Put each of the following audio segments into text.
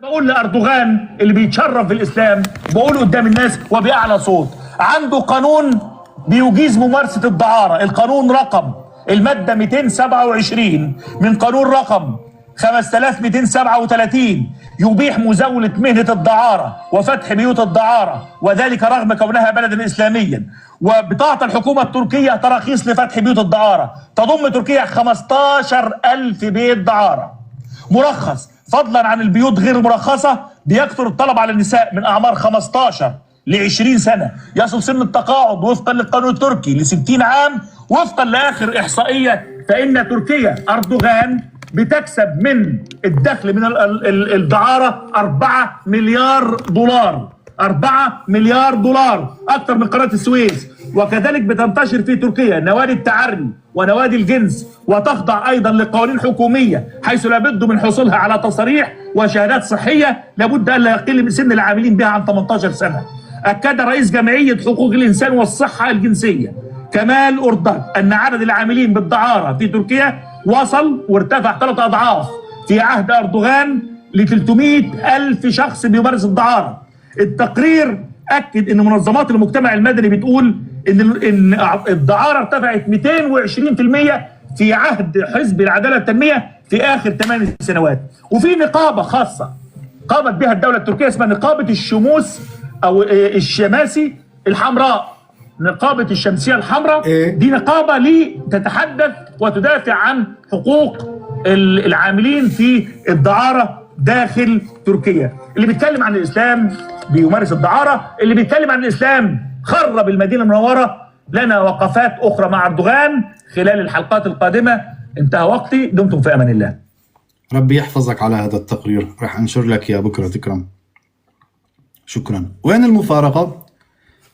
بقول لأردوغان اللي بيتشرف بالإسلام، بقول قدام الناس وبأعلى صوت، عنده قانون بيجيز ممارسة الدعارة. القانون رقم المادة 227 من قانون رقم 5237 يبيح مزاولة مهنة الدعارة وفتح بيوت الدعارة، وذلك رغم كونها بلدا إسلاميا. وبتعطى الحكومة التركية تراخيص لفتح بيوت الدعارة، تضم تركيا 15,000 بيت دعارة مرخص، فضلا عن البيوت غير المرخصة. بيكثر الطلب على النساء من أعمار 15 ل 20 سنة، يصل سن التقاعد وفقا للقانون التركي ل 60 عام وفقا لآخر إحصائية. فإن تركيا أردوغان بتكسب من الدخل من الدعارة 4 مليار دولار، 4 مليار دولار، أكثر من قناة السويس. وكذلك بتنتشر في تركيا نوادي التعري ونوادي الجنس، وتخضع أيضا لقوانين حكومية حيث لابد من حصولها على تصاريح وشهادات صحية لابد أن لا يقل من سن العاملين بها عن 18 سنة. أكد رئيس جمعية حقوق الإنسان والصحة الجنسية كمال أردن أن عدد العاملين بالدعارة في تركيا وصل وارتفع 3 أضعاف في عهد أردوغان ل 300,000 شخص بيمارس الدعارة. التقرير أكد أن منظمات المجتمع المدني بتقول إن الدعارة ارتفعت 220% في عهد حزب العدالة والتنمية في آخر 8 سنوات. وفي نقابة خاصة قامت بها الدولة التركية اسمها نقابة الشموس أو الشماسي الحمراء، نقابة الشمسية الحمراء. دي نقابة تتحدث وتدافع عن حقوق العاملين في الدعارة داخل تركيا. اللي بيتكلم عن الإسلام بيمارس الدعارة، اللي بيتكلم عن الإسلام خرب المدينة المنورة. لنا وقفات أخرى مع أردوغان خلال الحلقات القادمة. انتهى وقتي، دمتم في أمان الله. ربي يحفظك على هذا التقرير، رح أنشر لك يا بكرة تكرم. شكرا. وين المفارقة؟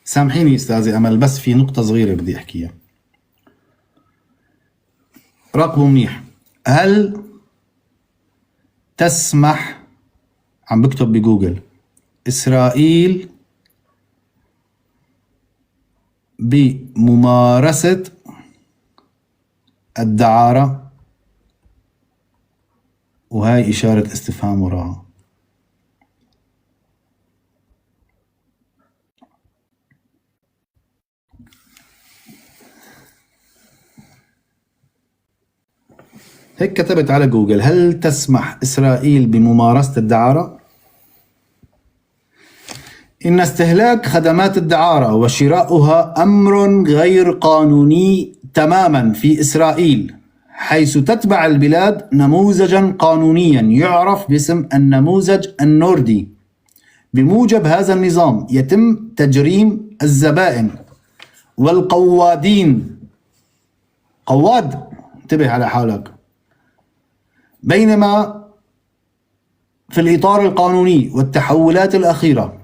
سامحيني أستاذي أمل، بس في نقطة صغيرة بدي أحكيها. راقبوا منيح. هل تسمح، عم بكتب بجوجل، إسرائيل بممارسة الدعارة؟ وهاي إشارة استفهام وراها. هيك كتبت على جوجل: هل تسمح إسرائيل بممارسة الدعارة؟ إن استهلاك خدمات الدعارة وشراؤها أمر غير قانوني تماما في إسرائيل، حيث تتبع البلاد نموذجا قانونيا يعرف باسم النموذج النوردي. بموجب هذا النظام يتم تجريم الزبائن والقوادين، قواد انتبه على حالك، بينما في الإطار القانوني والتحولات الأخيرة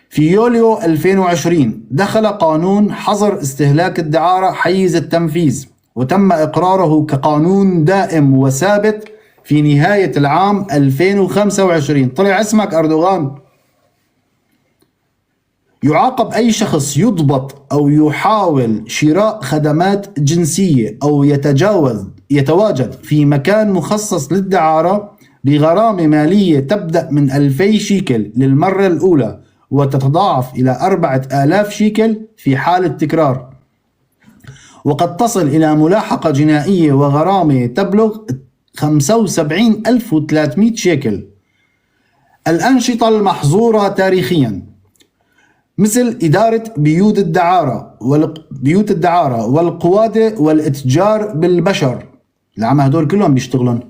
في يوليو 2020 دخل قانون حظر استهلاك الدعارة حيز التنفيذ، وتم إقراره كقانون دائم وثابت في نهاية العام 2025. طلع اسمك أردوغان. يعاقب أي شخص يضبط أو يحاول شراء خدمات جنسية أو يتواجد في مكان مخصص للدعارة بغرامة مالية تبدأ من 2000 شيكل للمرة الأولى وتتضاعف إلى 4000 شيكل في حال التكرار، وقد تصل إلى ملاحقة جنائية وغرامة تبلغ 75,300 شيكل. الأنشطة المحظورة تاريخيا مثل إدارة بيوت الدعارة والقوادة والإتجار بالبشر. العم هدول كلهم بيشتغلون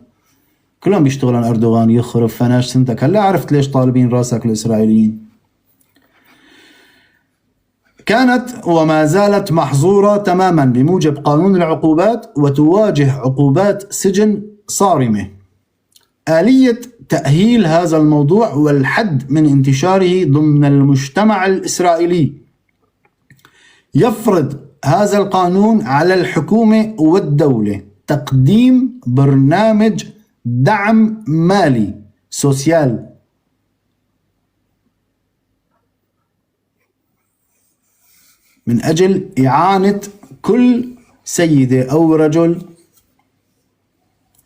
أردوغان. يخرب فناش سنتك، هلا عرفت ليش طالبين راسك الإسرائيليين. كانت وما زالت محظورة تماما بموجب قانون العقوبات، وتواجه عقوبات سجن صارمة. آلية تأهيل هذا الموضوع والحد من انتشاره ضمن المجتمع الإسرائيلي: يفرض هذا القانون على الحكومة والدولة تقديم برنامج دعم مالي سوسيال من أجل إعانة كل سيدة أو رجل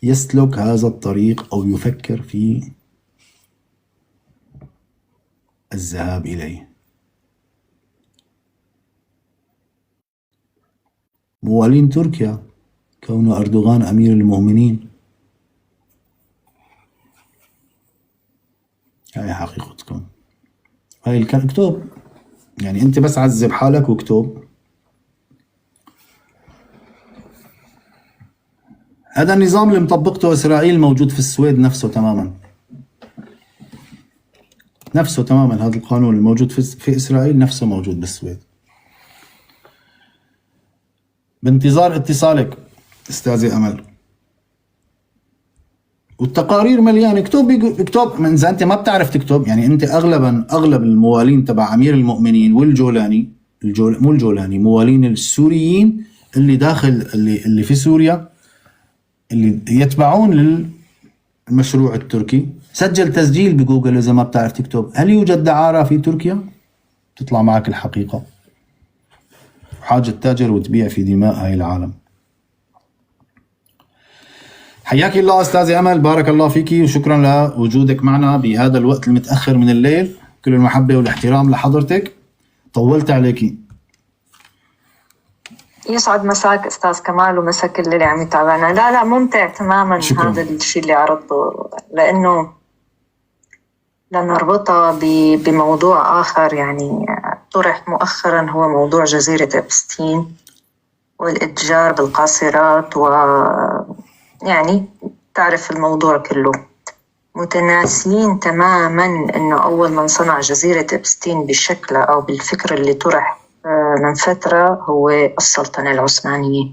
يسلك هذا الطريق أو يفكر في الذهاب إليه. موالين تركيا كون أردوغان أمير المؤمنين، هاي حقيقتكم. هاي اكتب، يعني أنت بس عذب حالك واكتب. هذا النظام اللي مطبقته إسرائيل موجود في السويد نفسه تماما، نفسه تماما. هذا القانون الموجود في إسرائيل نفسه موجود بالسويد. بانتظار اتصالك استاذي أمل. والتقارير مليانة. اكتب من إذا أنت ما بتعرف تكتب. يعني أنت أغلب الموالين تبع أمير المؤمنين والجولاني، مو الجولاني، موالين السوريين اللي داخل اللي في سوريا اللي يتبعون للمشروع التركي. سجل تسجيل بجوجل إذا ما بتعرف تكتب هل يوجد دعارة في تركيا، تطلع معك الحقيقة. حاجة تاجر وتبيع في دماء هاي العالم. حياك الله أستاذي أمل، بارك الله فيكي وشكرا لوجودك معنا بهذا الوقت المتأخر من الليل. كل المحبة والاحترام لحضرتك، طولت عليكي. يسعد مساك أستاذ كمال ومساك كل اللي عم يتابعنا. لا ممتع تماما. شكرا. هذا الشيء اللي عرضته لأنه لنربطها بموضوع آخر يعني طرح مؤخرا، هو موضوع جزيرة إبستين والإتجار بالقاصرات، يعني تعرف الموضوع كله. متناسين تماما أنه أول من صنع جزيرة إبستين بالشكل أو بالفكر اللي طرح من فترة هو السلطنة العثمانية.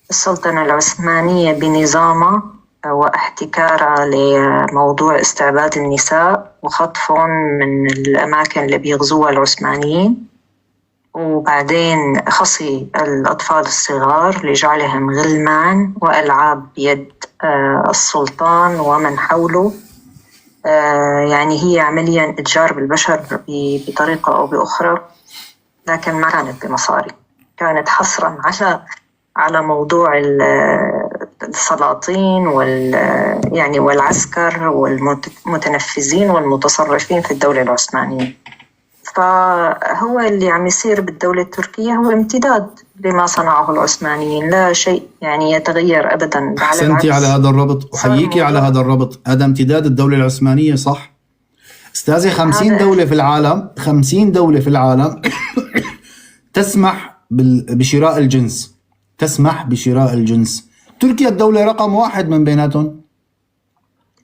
السلطنة العثمانية بنظامها واحتكارها لموضوع استعباد النساء وخطفهم من الأماكن اللي بيغزوها العثمانيين، وبعدين خصي الأطفال الصغار لجعلهم غلمان وألعاب بيد السلطان ومن حوله. يعني هي عمليا إتجار بالبشر بطريقة أو بأخرى، لكن ما كانت بمصاري، كانت حصرا على موضوع السلاطين يعني والعسكر والمتنفذين والمتصرفين في الدولة العثمانية. فهو اللي عم يصير بالدولة التركية هو امتداد لما صنعه العثمانيين، لا شيء يعني يتغير أبدا. أحسنتي على هذا الربط وحييكي على هذا الربط. هذا امتداد الدولة العثمانية صح أستاذي. 50 دولة في العالم، 50 دولة في العالم تسمح بشراء الجنس، تسمح بشراء الجنس. تركيا الدولة رقم 1 من بيناتهم،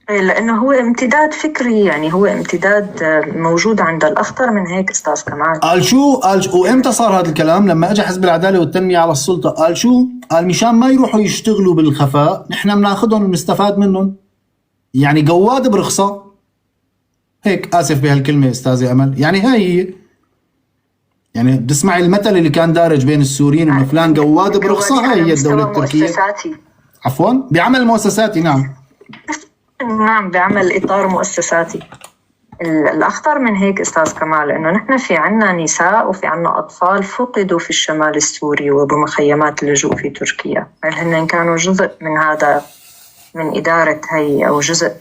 لأنه هو امتداد فكري، يعني هو امتداد موجود عند الأخطر من هيك أستاذ كمال. قال شو وإمتى صار هذا الكلام؟ لما أجى حزب العدالة والتنمية على السلطة قال شو؟ قال مشان ما يروحوا يشتغلوا بالخفاء نحن بناخذهم ونستفاد منهم، يعني قواد برخصة. هيك آسف بهالكلمة أستاذي أمل، يعني هاي هي. يعني بتسمعي المثل اللي كان دارج بين السوريين انه فلان قواد برخصة، هاي هي الدولة التركية. عفوا بعمل مؤسساتي. نعم بعمل إطار مؤسساتي. الأخطر من هيك أستاذ كمال إنه نحن في عنا نساء وفي عنا أطفال فقدوا في الشمال السوري وبمخيمات اللجوء في تركيا. هل هن كانوا جزء من هذا، من إدارة هي أو جزء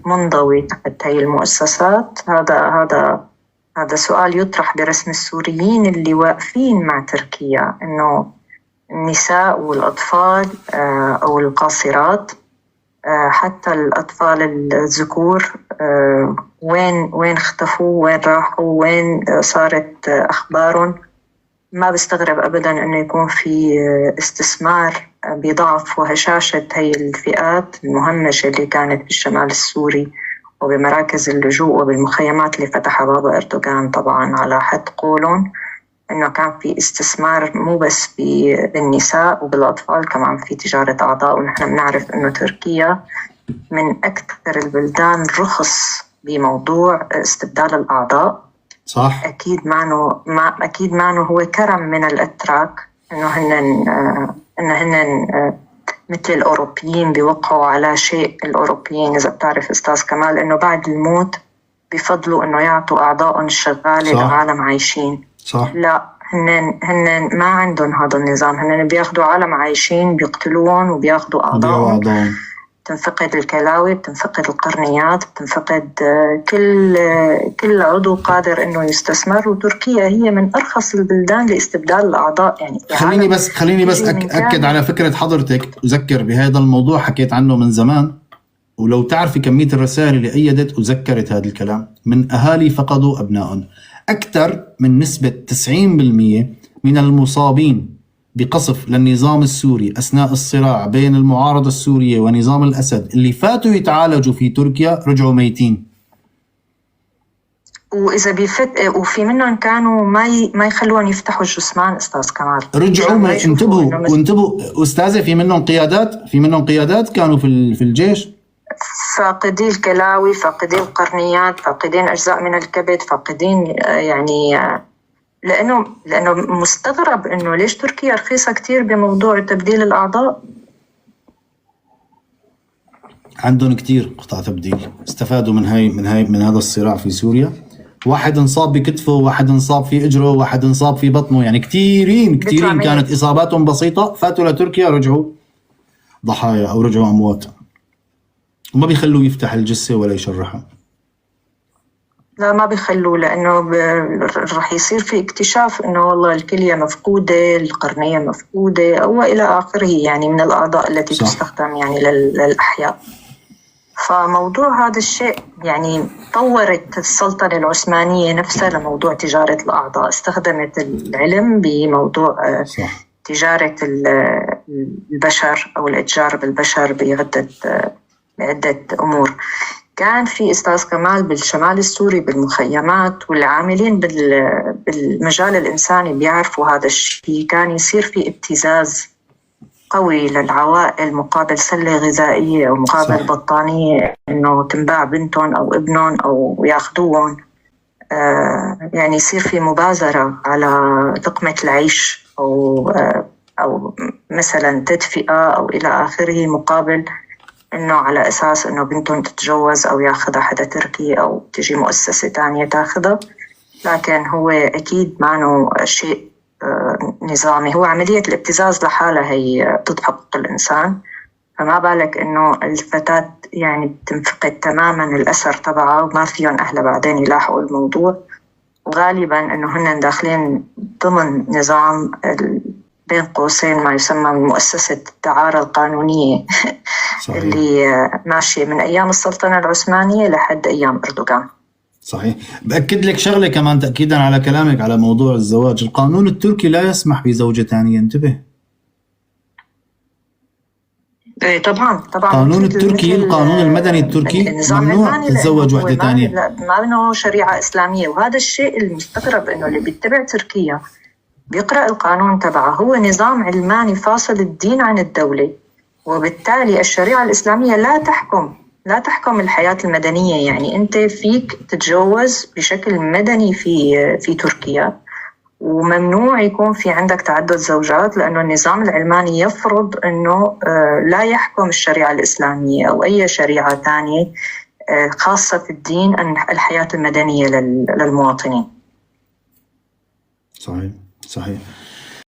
منضوي تحت هي المؤسسات؟ هذا سؤال يطرح برسم السوريين اللي واقفين مع تركيا، إنه النساء والأطفال أو القاصرات، حتى الأطفال الذكور وين اختفوا، وين راحوا، وين صارت أخبارهم. ما بستغرب أبدا أنه يكون في استثمار بضعف وهشاشة هي الفئات المهمشة اللي كانت بالشمال السوري وبمراكز اللجوء وبالمخيمات اللي فتحها بابا أردوغان. طبعا على حد قولهم إنه كان في استثمار مو بس بالنساء وبالأطفال، كمان في تجارة أعضاء. ونحن بنعرف إنه تركيا من أكثر البلدان رخص بموضوع استبدال الأعضاء. صح. أكيد مانو هو كرم من الأتراك إنه هن مثل الأوروبيين بيوقعوا على شيء. الأوروبيين إذا بتعرف أستاذ كمال إنه بعد الموت بفضلوا إنه يعطوا أعضائهم الشغالة لعالم عايشين. صح. لا هن ما عندهم هذا النظام. هن بياخدوا عالم عايشين بيقتلوهم وبياخدوا أعضائهم. بتنفقد الكلاوي، بتنفقد القرنيات، بتنفقد كل عضو قادر انه يستثمر. وتركيا هي من ارخص البلدان لاستبدال الاعضاء. يعني خليني بس اكد على فكره حضرتك. اذكر بهذا الموضوع حكيت عنه من زمان، ولو تعرفي كميه الرسائل اللي ايدت وذكرت هذا الكلام من اهالي فقدوا ابنائهم. اكثر من نسبه 90% من المصابين بقصف للنظام السوري أثناء الصراع بين المعارضة السورية ونظام الأسد اللي فاتوا يتعالجوا في تركيا رجعوا ميتين. وإذا وفي منهم كانوا ما يخلون يفتحوا الجثمان أستاذ كمال، رجعوا. ما انتبهوا أستاذة، في منهم قيادات كانوا في الجيش فاقدي الكلاوي، فاقدي القرنيات، فاقدين أجزاء من الكبد، فاقدين يعني لأنه مستغرب إنه ليش تركيا رخيصة كتير بموضوع تبديل الأعضاء. عندهم كتير قطع تبديل، استفادوا من هذا الصراع في سوريا. واحد انصاب بكتفه، واحد انصاب في اجره، واحد انصاب في بطنه، يعني كتيرين كانت اصاباتهم بسيطة، فاتوا لتركيا رجعوا ضحايا او رجعوا اموات، وما بيخلوا يفتح الجثة ولا يشرحها. لا ما بيخلوه، لأنه رح يصير في اكتشاف إنه والله الكلية مفقودة، القرنية مفقودة أو إلى آخره، يعني من الأعضاء التي صح. تستخدم يعني للأحياء. فموضوع هذا الشيء يعني طورت السلطنة العثمانية نفسها لموضوع تجارة الأعضاء، استخدمت العلم بموضوع صح. تجارة البشر أو الإتجار بالبشر بعدة أمور. كان في أستاذ كمال بالشمال السوري بالمخيمات، والعاملين بالمجال الإنساني بيعرفوا هذا الشيء، كان يصير في ابتزاز قوي للعوائل مقابل سلة غذائية أو مقابل صح. بطانية إنه تنباع بنتهم أو ابنهم أو ياخدوهم. يعني يصير في مبازرة على لقمة العيش أو مثلا تدفئة أو إلى آخره، مقابل إنه على أساس إنه بنتهم تتجوز أو ياخذها حدا تركي أو تجي مؤسسة تانية تاخذها. لكن هو أكيد ما شيء نظامي، هو عملية الابتزاز لحالها هي ضد حقوق الإنسان. فما بالك إنه الفتاة يعني بتنفقد تماما الأثر تبعها وما فيهم أهلها بعدين يلاحقوا الموضوع. وغالبا إنه هن داخلين ضمن نظام بين قوسين ما يسمى مؤسسة الدعارة القانونية صحيح. اللي ماشية من أيام السلطنة العثمانية لحد أيام أردوغان. صحيح. بأكد لك شغلة كمان تأكيدا على كلامك على موضوع الزواج، القانون التركي لا يسمح بزوجة ثانية، انتبه. طبعا القانون التركي، القانون المدني التركي ممنوع تتزوج وحدة ثانية، ما إنه شريعة إسلامية. وهذا الشيء المستغرب إنه اللي بيتبع تركيا بيقرأ القانون تبعه هو نظام علماني فاصل الدين عن الدولة، وبالتالي الشريعة الإسلامية لا تحكم الحياة المدنية. يعني أنت فيك تتجوز بشكل مدني في تركيا، وممنوع يكون في عندك تعدد زوجات، لأنه النظام العلماني يفرض أنه لا يحكم الشريعة الإسلامية أو أي شريعة ثانية خاصة في الدين الحياة المدنية للمواطنين. صحيح.